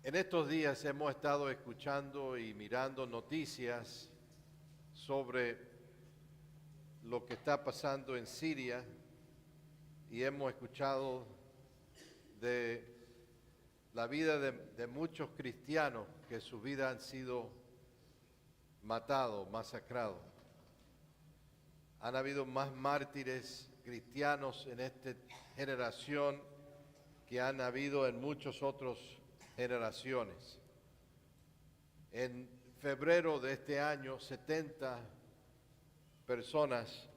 En estos días hemos estado escuchando y mirando noticias sobre lo que está pasando en Siria y hemos escuchado de la vida de muchos cristianos que sus vidas han sido matados, masacrados. Han habido más mártires cristianos en esta generación que han habido en muchas otras generaciones. En febrero de este año, 70 personas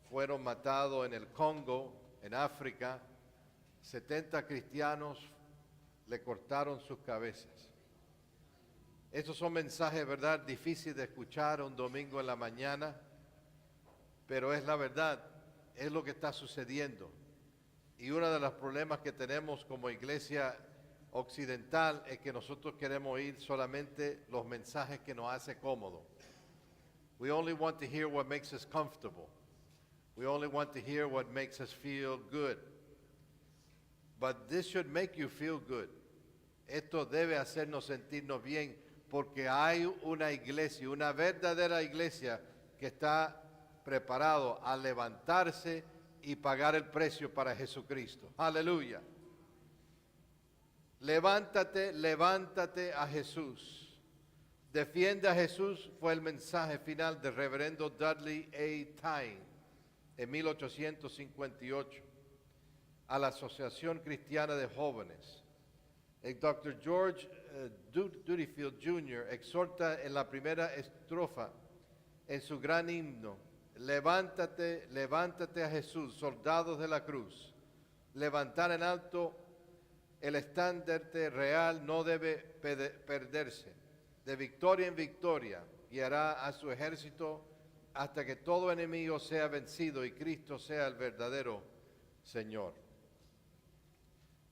fueron matados en el Congo, en África. 70 cristianos le cortaron sus cabezas. Estos son mensajes, ¿verdad?, difíciles de escuchar un domingo en la mañana, pero es la verdad, es lo que está sucediendo. Y uno de los problemas que tenemos como iglesia occidental es que nosotros queremos oír solamente los mensajes que nos hace cómodo. We only want to hear what makes us comfortable. We only want to hear what makes us feel good. But this should make you feel good. Esto debe hacernos sentirnos bien porque hay una iglesia, una verdadera iglesia que está preparado a levantarse y pagar el precio para Jesucristo. Aleluya. Levántate, levántate a Jesús. Defiende a Jesús fue el mensaje final del reverendo Dudley A. Tyne en 1858 a la Asociación Cristiana de Jóvenes. El Dr. George Dutyfield Jr. exhorta en la primera estrofa en su gran himno: levántate, levántate a Jesús, soldados de la cruz. Levantar en alto el estandarte real no debe perderse. De victoria en victoria guiará a su ejército hasta que todo enemigo sea vencido y Cristo sea el verdadero Señor.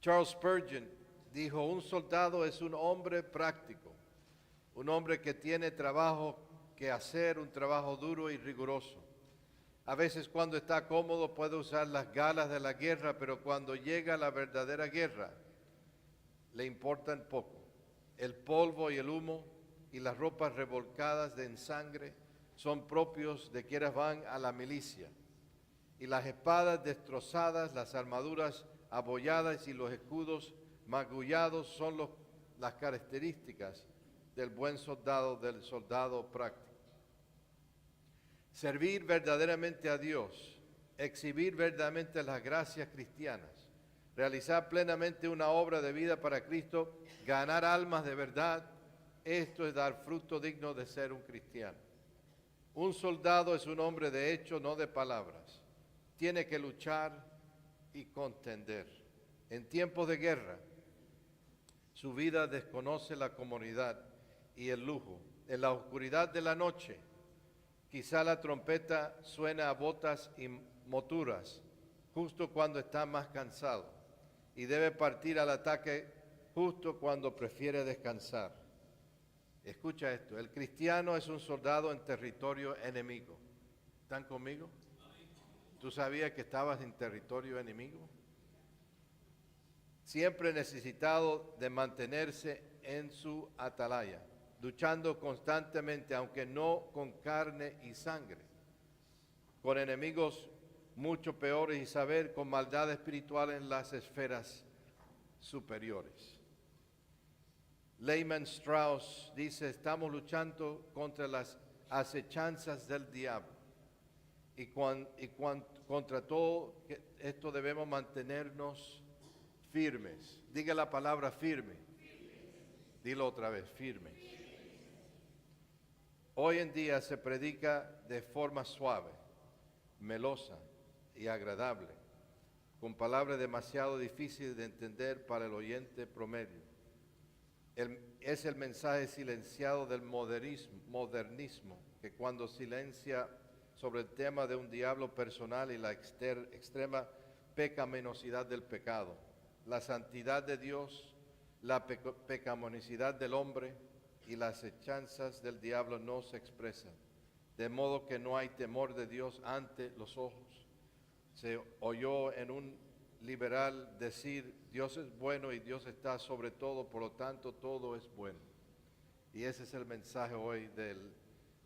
Charles Spurgeon dijo: un soldado es un hombre práctico, un hombre que tiene trabajo que hacer, un trabajo duro y riguroso. A veces cuando está cómodo puede usar las galas de la guerra, pero cuando llega la verdadera guerra, le importan poco. El polvo y el humo y las ropas revolcadas en sangre son propios de quienes van a la milicia. Y las espadas destrozadas, las armaduras abolladas y los escudos magullados son las características del buen soldado, del soldado práctico. Servir verdaderamente a Dios, exhibir verdaderamente las gracias cristianas, realizar plenamente una obra de vida para Cristo, ganar almas de verdad, esto es dar fruto digno de ser un cristiano. Un soldado es un hombre de hecho, no de palabras. Tiene que luchar y contender. En tiempos de guerra, su vida desconoce la comodidad y el lujo. En la oscuridad de la noche, quizá la trompeta suena a botas y moturas, justo cuando está más cansado, y debe partir al ataque justo cuando prefiere descansar. Escucha esto: el cristiano es un soldado en territorio enemigo. ¿Están conmigo? ¿Tú sabías que estabas en territorio enemigo? Siempre necesitado de mantenerse en su atalaya, luchando constantemente, aunque no con carne y sangre, con enemigos mucho peores y saber con maldad espiritual en las esferas superiores. Lehman Strauss dice: estamos luchando contra las acechanzas del diablo y contra todo esto debemos mantenernos firmes. Diga la palabra firme. Dilo otra vez: firme. Hoy en día se predica de forma suave, melosa y agradable, con palabras demasiado difíciles de entender para el oyente promedio. Es el mensaje silenciado del modernismo, que cuando silencia sobre el tema de un diablo personal y la extrema pecaminosidad del pecado, la santidad de Dios, la pecaminosidad del hombre y las acechanzas del diablo no se expresan, de modo que no hay temor de Dios ante los ojos. Se oyó en un liberal decir Dios es bueno y Dios está sobre todo, por lo tanto todo es bueno. Y ese es el mensaje hoy del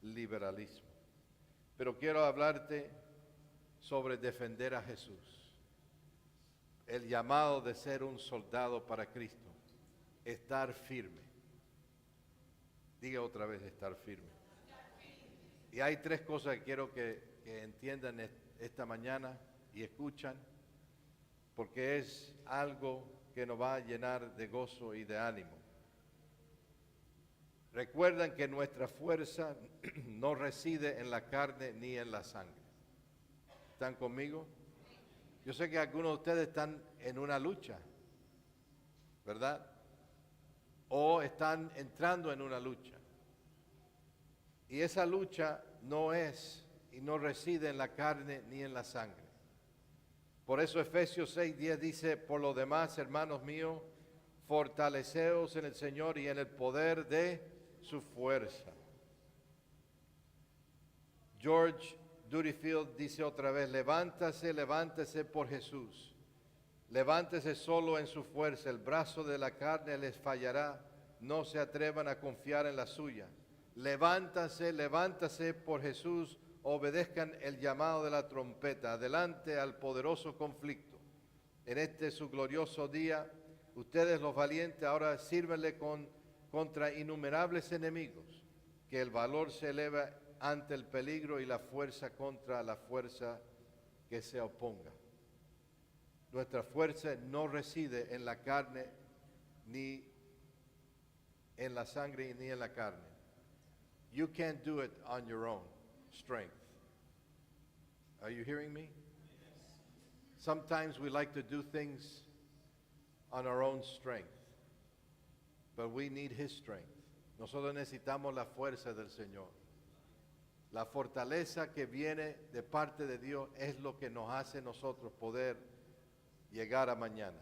liberalismo. Pero quiero hablarte sobre defender a Jesús. El llamado de ser un soldado para Cristo. Estar firme. Diga otra vez, estar firme. Y hay tres cosas que quiero que entiendan esta mañana y escuchan, porque es algo que nos va a llenar de gozo y de ánimo. Recuerdan que nuestra fuerza no reside en la carne ni en la sangre. ¿Están conmigo? Yo sé que algunos de ustedes están en una lucha, ¿verdad? O están entrando en una lucha. Y esa lucha no es y no reside en la carne ni en la sangre. Por eso Efesios 6:10 dice, por lo demás, hermanos míos, fortaleceos en el Señor y en el poder de su fuerza. George Durifield dice otra vez, levántese por Jesús. Levántese solo en su fuerza, el brazo de la carne les fallará, no se atrevan a confiar en la suya. Levántase por Jesús, obedezcan el llamado de la trompeta, adelante al poderoso conflicto. En este su glorioso día, ustedes los valientes ahora sírvenle contra innumerables enemigos, que el valor se eleva ante el peligro y la fuerza contra la fuerza que se oponga. Nuestra fuerza no reside en la carne, ni en la sangre, ni en la carne. You can't do it on your own strength. Are you hearing me? Sometimes we like to do things on our own strength, but we need His strength. Nosotros necesitamos la fuerza del Señor. La fortaleza que viene de parte de Dios es lo que nos hace nosotros poder llegar a mañana,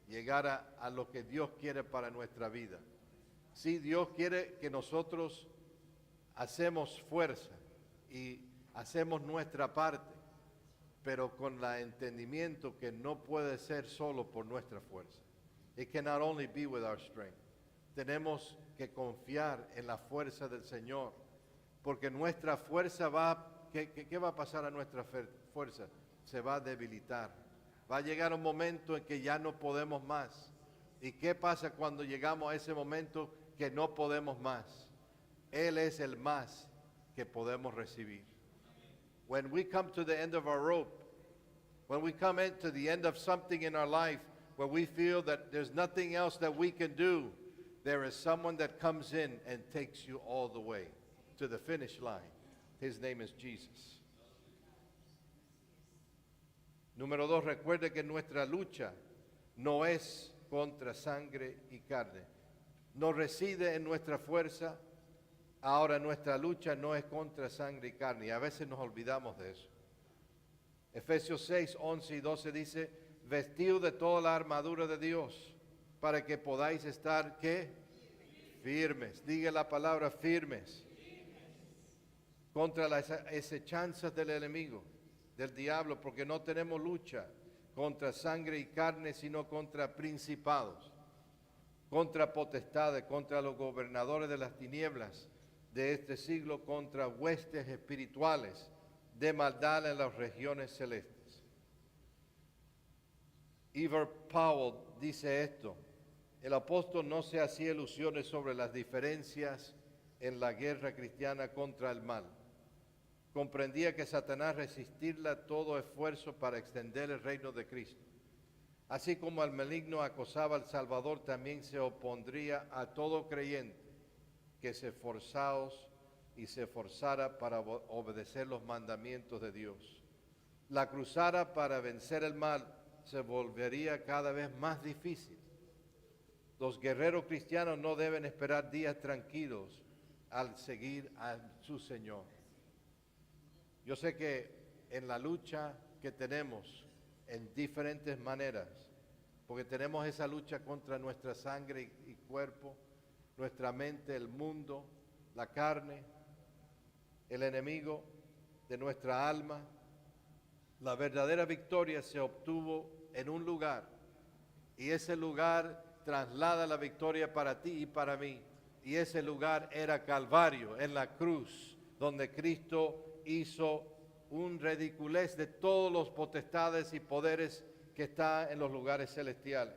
llegar a lo que Dios quiere para nuestra vida. Sí, Dios quiere que nosotros hacemos fuerza y hacemos nuestra parte, pero con el entendimiento que no puede ser solo por nuestra fuerza. It cannot only be with our strength. Tenemos que confiar en la fuerza del Señor, porque nuestra fuerza ¿qué va a pasar a nuestra fuerza? Se va a debilitar. Va a llegar un momento en que ya no podemos más. ¿Y qué pasa cuando llegamos a ese momento que no podemos más? Él es el más que podemos recibir. When we come to the end of our rope, when we come to the end of something in our life where we feel that there's nothing else that we can do, there is someone that comes in and takes you all the way to the finish line. His name is Jesus. Número 2, recuerde que nuestra lucha no es contra sangre y carne. No reside en nuestra fuerza. Ahora nuestra lucha no es contra sangre y carne. Y a veces nos olvidamos de eso. Efesios 6, 11 y 12 dice, vestido de toda la armadura de Dios, para que podáis estar, ¿qué? Firmes. Diga la palabra firmes. Contra las acechanzas del enemigo, del diablo, porque no tenemos lucha contra sangre y carne, sino contra principados, contra potestades, contra los gobernadores de las tinieblas de este siglo, contra huestes espirituales de maldad en las regiones celestes. Ever Powell dice esto: el apóstol no se hacía ilusiones sobre las diferencias en la guerra cristiana contra el mal. Comprendía que Satanás resistirla todo esfuerzo para extender el reino de Cristo. Así como el maligno acosaba al Salvador, también se opondría a todo creyente que se esforzara para obedecer los mandamientos de Dios. La cruzada para vencer el mal se volvería cada vez más difícil. Los guerreros cristianos no deben esperar días tranquilos al seguir a su Señor. Yo sé que en la lucha que tenemos en diferentes maneras, porque tenemos esa lucha contra nuestra sangre y cuerpo, nuestra mente, el mundo, la carne, el enemigo de nuestra alma. La verdadera victoria se obtuvo en un lugar y ese lugar traslada la victoria para ti y para mí. Y ese lugar era Calvario, en la cruz, donde Cristo hizo un ridiculez de todos los potestades y poderes que está en los lugares celestiales.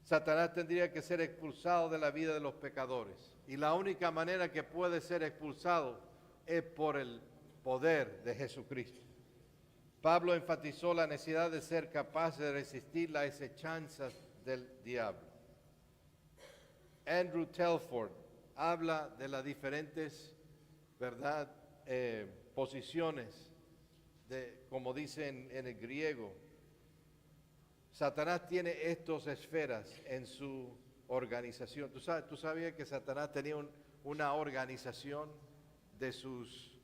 Satanás tendría que ser expulsado de la vida de los pecadores. Y la única manera que puede ser expulsado es por el poder de Jesucristo. Pablo enfatizó la necesidad de ser capaz de resistir las acechanzas del diablo. Andrew Telford habla de las diferentes, ¿verdad?, posiciones, como dicen en el griego. Satanás tiene estas esferas en su organización. ¿Tú sabías que Satanás tenía una organización de sus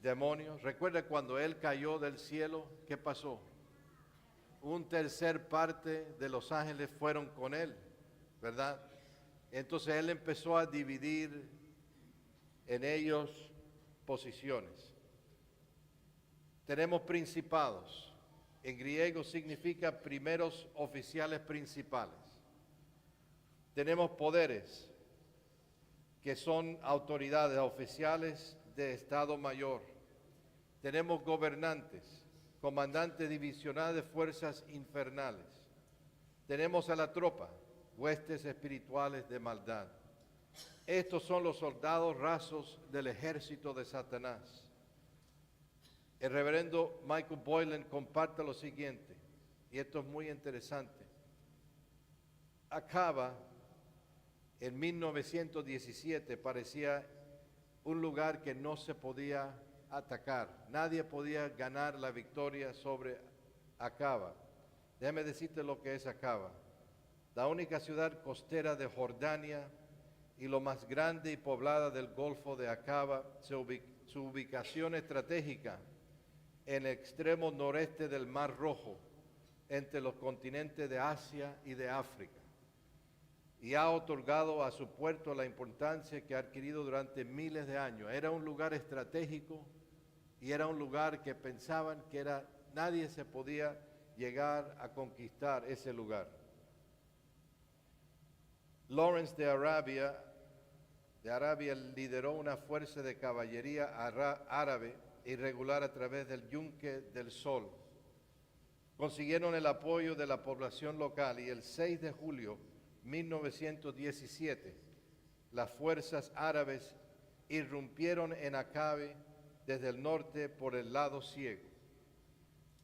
demonios? Recuerda cuando él cayó del cielo, ¿qué pasó? Un tercer parte de los ángeles fueron con él, ¿verdad? Entonces él empezó a dividir en ellos posiciones. Tenemos principados. En griego significa primeros oficiales principales. Tenemos poderes, que son autoridades oficiales de Estado Mayor. Tenemos gobernantes, comandantes divisionales de fuerzas infernales. Tenemos a la tropa, huestes espirituales de maldad. Estos son los soldados rasos del ejército de Satanás. El reverendo Michael Boylan comparte lo siguiente, y esto es muy interesante. Acaba, en 1917, parecía un lugar que no se podía atacar. Nadie podía ganar la victoria sobre Acaba. Déjame decirte lo que es Acaba. La única ciudad costera de Jordania y lo más grande y poblada del Golfo de Acaba, su ubicación estratégica en el extremo noreste del Mar Rojo, entre los continentes de Asia y de África, y ha otorgado a su puerto la importancia que ha adquirido durante miles de años. Era un lugar estratégico y era un lugar que pensaban que nadie se podía llegar a conquistar ese lugar. Lawrence de Arabia lideró una fuerza de caballería árabe irregular a través del Yunque del Sol. Consiguieron el apoyo de la población local y el 6 de julio de 1917 las fuerzas árabes irrumpieron en Acabe desde el norte por el lado ciego.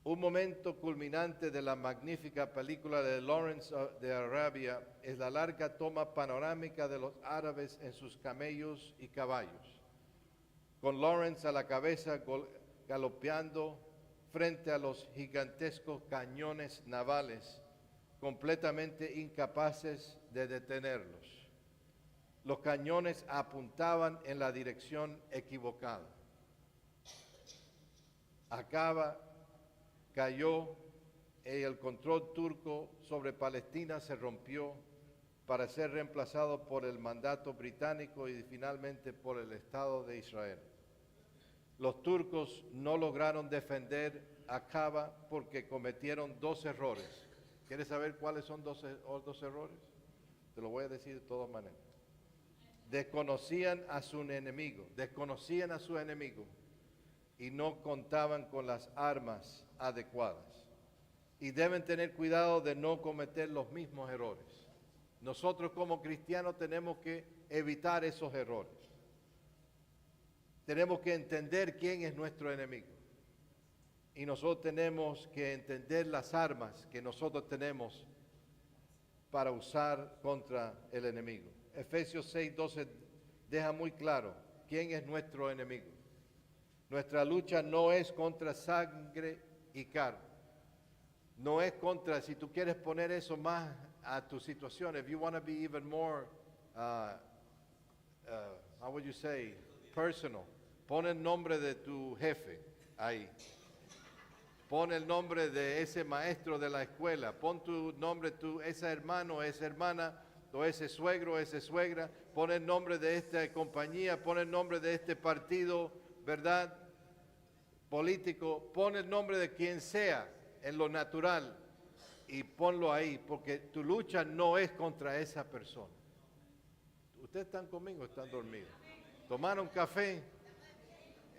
Un momento culminante de la magnífica película de Lawrence de Arabia es la larga toma panorámica de los árabes en sus camellos y caballos, con Lawrence a la cabeza galopeando frente a los gigantescos cañones navales, completamente incapaces de detenerlos. Los cañones apuntaban en la dirección equivocada. Acaba cayó y el control turco sobre Palestina se rompió para ser reemplazado por el mandato británico y finalmente por el Estado de Israel. Los turcos no lograron defender Acaba porque cometieron dos errores. ¿Quieres saber cuáles son dos errores? Te lo voy a decir de todas maneras. Desconocían a su enemigo y no contaban con las armas adecuadas. Y deben tener cuidado de no cometer los mismos errores. Nosotros como cristianos tenemos que evitar esos errores. Tenemos que entender quién es nuestro enemigo. Y nosotros tenemos que entender las armas que nosotros tenemos para usar contra el enemigo. Efesios 6:12 deja muy claro quién es nuestro enemigo. Nuestra lucha no es contra sangre y carne. No es contra, si tú quieres poner eso más a tu situación, if you want to be even more, how would you say, personal, pon el nombre de tu jefe ahí. Pon el nombre de ese maestro de la escuela, pon tu nombre, ese hermano, esa hermana, o ese suegro, esa suegra, pon el nombre de esta compañía, pon el nombre de este partido, ¿verdad?, político, pon el nombre de quien sea en lo natural y ponlo ahí, porque tu lucha no es contra esa persona. ¿Ustedes están conmigo o están dormidos? ¿Tomaron café?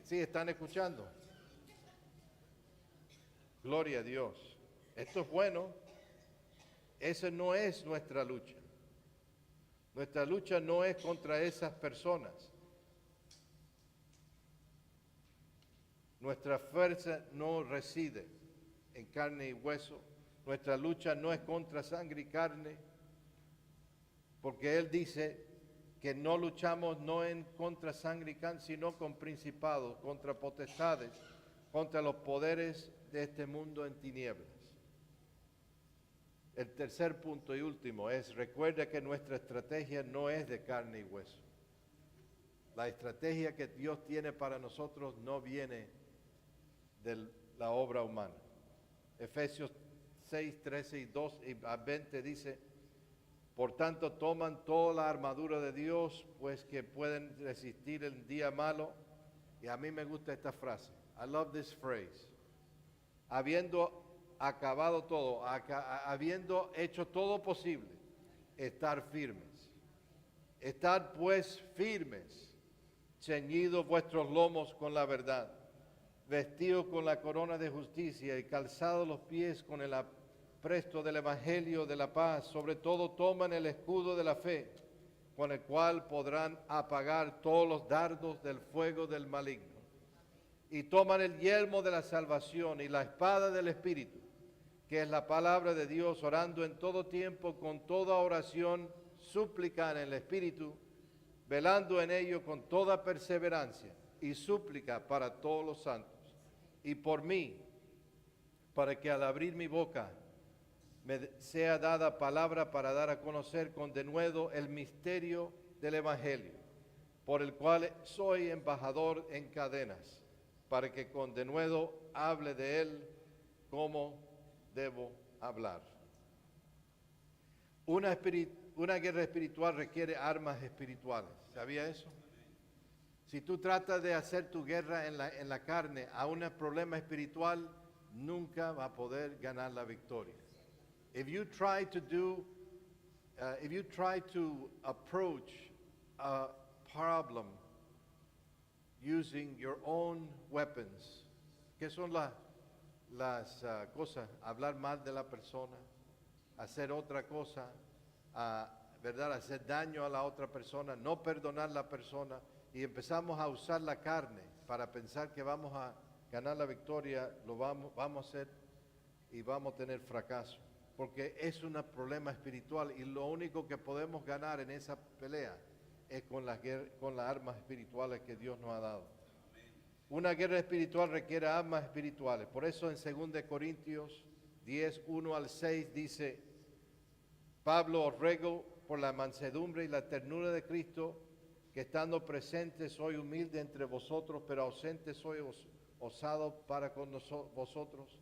Sí, están escuchando. Gloria a Dios. Esto es bueno. Esa no es nuestra lucha. Nuestra lucha no es contra esas personas. Nuestra fuerza no reside en carne y hueso. Nuestra lucha no es contra sangre y carne, porque Él dice que no luchamos no en contra sangre y carne, sino con principados, contra potestades, contra los poderes de este mundo en tinieblas. El tercer punto y último es, recuerda que nuestra estrategia no es de carne y hueso. La estrategia que Dios tiene para nosotros no viene de la obra humana. Efesios 6, 13 y 2 y 20 dice, por tanto toman toda la armadura de Dios, pues que pueden resistir el día malo. Y a mí me gusta esta frase. I love this phrase. Habiendo acabado todo, habiendo hecho todo posible, estar firmes. Estad pues firmes, ceñidos vuestros lomos con la verdad, vestidos con la corona de justicia y calzados los pies con el apresto del evangelio de la paz. Sobre todo toman el escudo de la fe, con el cual podrán apagar todos los dardos del fuego del maligno. Y toman el yelmo de la salvación y la espada del Espíritu, que es la palabra de Dios, orando en todo tiempo con toda oración, súplica en el Espíritu, velando en ello con toda perseverancia y súplica para todos los santos. Y por mí, para que al abrir mi boca me sea dada palabra para dar a conocer con denuedo el misterio del Evangelio, por el cual soy embajador en cadenas, para que con denuedo hable de él como debo hablar. Una guerra espiritual requiere armas espirituales. ¿Sabía eso? Si tú tratas de hacer tu guerra en la carne a un problema espiritual, nunca va a poder ganar la victoria. If you try to approach a problem using your own weapons, ¿qué son las cosas? Hablar mal de la persona, hacer otra cosa, ¿verdad? Hacer daño a la otra persona, no perdonar a la persona, y empezamos a usar la carne para pensar que vamos a ganar la victoria, lo vamos a hacer y vamos a tener fracaso, porque es un problema espiritual y lo único que podemos ganar en esa pelea es con las armas espirituales que Dios nos ha dado. Una guerra espiritual requiere armas espirituales. Por eso en 2 Corintios 10, 1 al 6 dice, Pablo, os ruego por la mansedumbre y la ternura de Cristo, que estando presente soy humilde entre vosotros, pero ausente soy osado para con vosotros.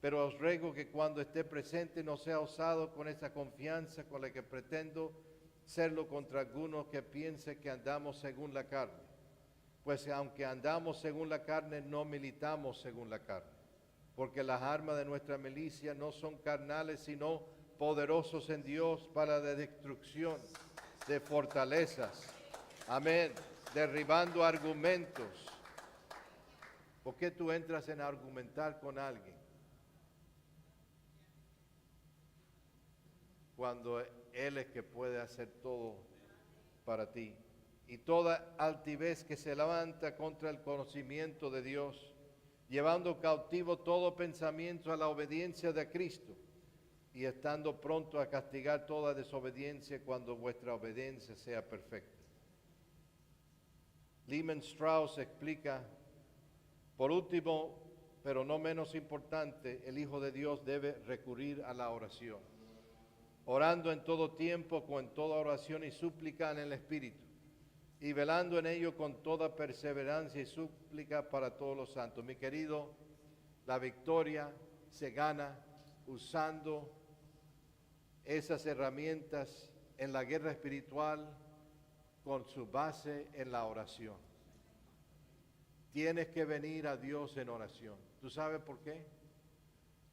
Pero os ruego que cuando esté presente no sea osado con esa confianza con la que pretendo serlo contra algunos que piense que andamos según la carne. Pues aunque andamos según la carne, no militamos según la carne. Porque las armas de nuestra milicia no son carnales, sino poderosos en Dios para la destrucción de fortalezas. Amén. Derribando argumentos. ¿Por qué tú entras en argumentar con alguien cuando Él es que puede hacer todo para ti? Y toda altivez que se levanta contra el conocimiento de Dios, llevando cautivo todo pensamiento a la obediencia de Cristo, y estando pronto a castigar toda desobediencia cuando vuestra obediencia sea perfecta. Lehman Strauss explica, por último, pero no menos importante, el Hijo de Dios debe recurrir a la oración, orando en todo tiempo, con toda oración y súplica en el Espíritu, y velando en ello con toda perseverancia y súplica para todos los santos. Mi querido, la victoria se gana usando esas herramientas en la guerra espiritual con su base en la oración. Tienes que venir a Dios en oración. ¿Tú sabes por qué?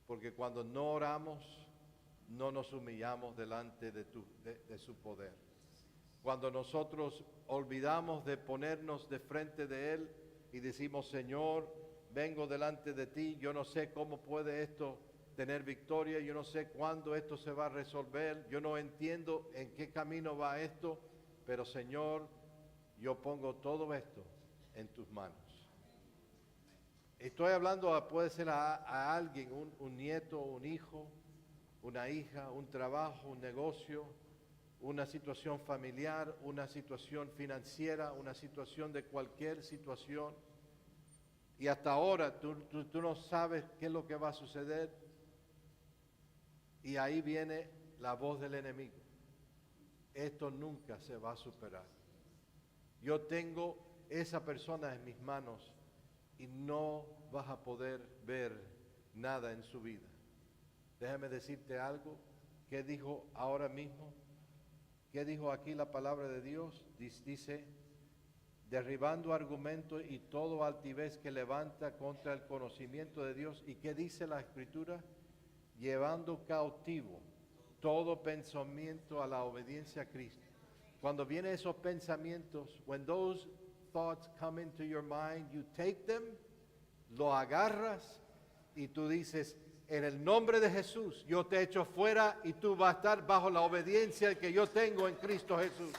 Porque cuando no oramos, no nos humillamos delante de su poder. Cuando nosotros olvidamos de ponernos de frente de Él y decimos, Señor, vengo delante de ti, yo no sé cómo puede esto tener victoria, yo no sé cuándo esto se va a resolver, yo no entiendo en qué camino va esto, pero Señor, yo pongo todo esto en tus manos. Estoy hablando, puede ser a alguien, un nieto, un hijo, una hija, un trabajo, un negocio, una situación familiar, una situación financiera, una situación de cualquier situación. Y hasta ahora tú no sabes qué es lo que va a suceder. Y ahí viene la voz del enemigo. Esto nunca se va a superar. Yo tengo esa persona en mis manos y no vas a poder ver nada en su vida. Déjame decirte algo. ¿Qué dijo ahora mismo? ¿Qué dijo aquí la palabra de Dios? Dice, derribando argumentos y todo altivez que levanta contra el conocimiento de Dios. ¿Y qué dice la Escritura? Llevando cautivo todo pensamiento a la obediencia a Cristo. Cuando vienen esos pensamientos, when those thoughts come into your mind, you take them, lo agarras y tú dices, en el nombre de Jesús, yo te echo fuera y tú vas a estar bajo la obediencia que yo tengo en Cristo Jesús.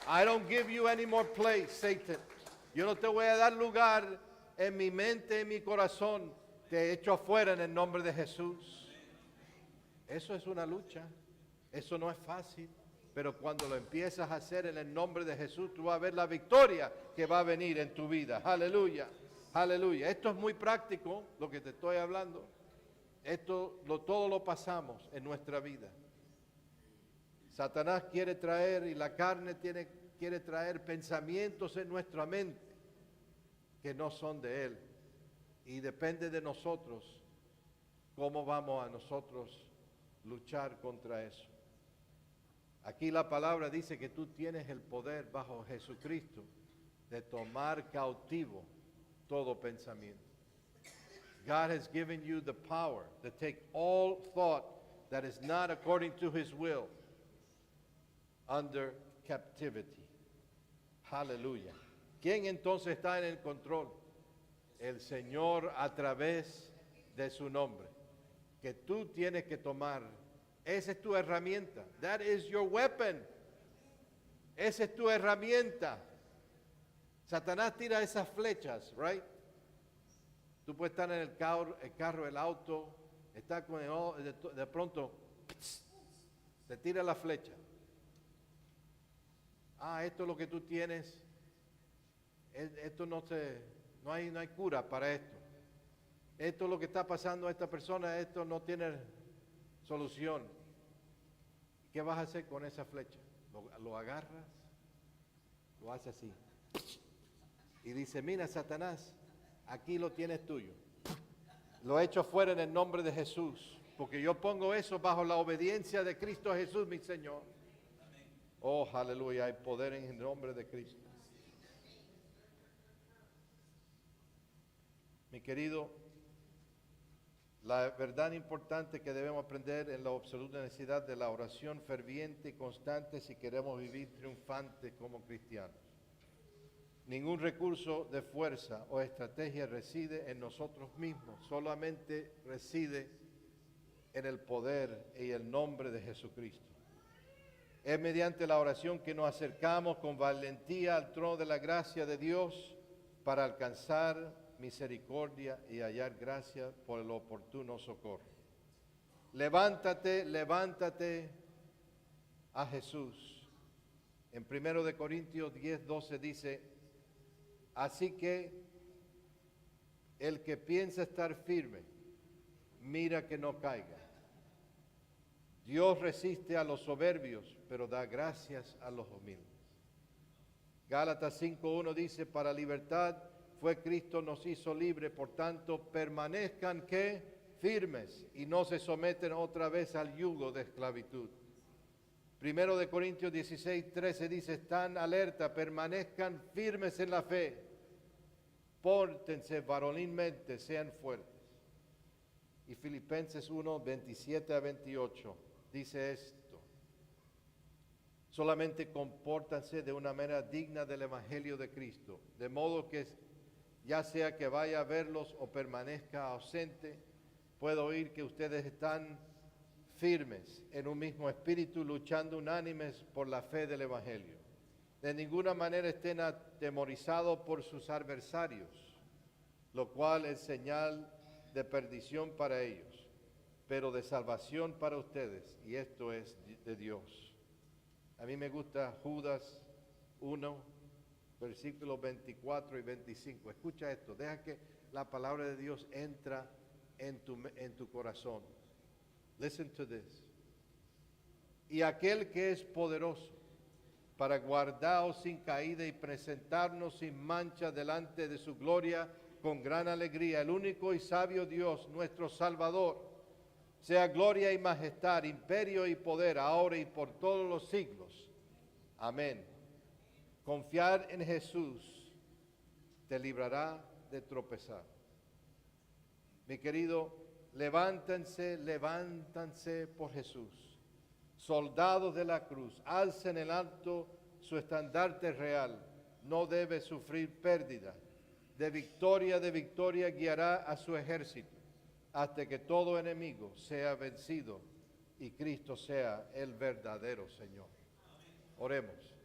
I don't give you any more place, Satan. Yo no te voy a dar lugar en mi mente, en mi corazón. Te echo afuera en el nombre de Jesús. Eso es una lucha. Eso no es fácil. Pero cuando lo empiezas a hacer en el nombre de Jesús, tú vas a ver la victoria que va a venir en tu vida. Aleluya. Aleluya. Esto es muy práctico, lo que te estoy hablando. Todo lo pasamos en nuestra vida. Satanás quiere traer y la carne quiere traer pensamientos en nuestra mente que no son de Él. Y depende de nosotros cómo vamos a nosotros luchar contra eso. Aquí la palabra dice que tú tienes el poder bajo Jesucristo de tomar cautivo todo pensamiento. God has given you the power to take all thought that is not according to His will under captivity. Aleluya. ¿Quién entonces está en el control? El Señor a través de su nombre. Que tú tienes que tomar. Esa es tu herramienta. That is your weapon. Esa es tu herramienta. Satanás tira esas flechas, right? Tú puedes estar en el carro, el auto, está con de pronto te tira la flecha. Esto es lo que tú tienes. Esto no hay cura para esto. Esto es lo que está pasando a esta persona, esto no tiene solución. ¿Qué vas a hacer con esa flecha? Lo agarras, lo haces así. Y dice, mira, Satanás, aquí lo tienes tuyo. Lo echo fuera en el nombre de Jesús, porque yo pongo eso bajo la obediencia de Cristo Jesús, mi Señor. Oh, aleluya, hay poder en el nombre de Cristo. Mi querido, la verdad importante que debemos aprender en la absoluta necesidad de la oración ferviente y constante si queremos vivir triunfantes como cristianos. Ningún recurso de fuerza o estrategia reside en nosotros mismos, solamente reside en el poder y el nombre de Jesucristo. Es mediante la oración que nos acercamos con valentía al trono de la gracia de Dios para alcanzar misericordia y hallar gracia por el oportuno socorro. Levántate, levántate a Jesús. En 1 Corintios 10:12 dice, así que el que piensa estar firme, mira que no caiga. Dios resiste a los soberbios, pero da gracias a los humildes. Gálatas 5:1 dice, para libertad fue Cristo nos hizo libre, por tanto permanezcan que firmes y no se someten otra vez al yugo de esclavitud. 1 Corintios 16:13 dice, están alerta, permanezcan firmes en la fe, pórtense varonilmente, sean fuertes. Y Filipenses 1, 27 a 28 dice esto: solamente compórtanse de una manera digna del Evangelio de Cristo, de modo que ya sea que vaya a verlos o permanezca ausente, puedo oír que ustedes están firmes en un mismo espíritu, luchando unánimes por la fe del Evangelio. De ninguna manera estén atemorizados por sus adversarios, lo cual es señal de perdición para ellos, pero de salvación para ustedes, y esto es de Dios. A mí me gusta Judas 1, versículos 24 y 25. Escucha esto, deja que la palabra de Dios entra en tu corazón. Listen to this. Y aquel que es poderoso para guardaros sin caída y presentarnos sin mancha delante de su gloria con gran alegría, el único y sabio Dios, nuestro Salvador, sea gloria y majestad, imperio y poder, ahora y por todos los siglos. Amén. Confiar en Jesús te librará de tropezar. Mi querido, levántense por Jesús. Soldados de la cruz, alcen en alto su estandarte real. No debe sufrir pérdida. De victoria guiará a su ejército, hasta que todo enemigo sea vencido y Cristo sea el verdadero Señor. Oremos.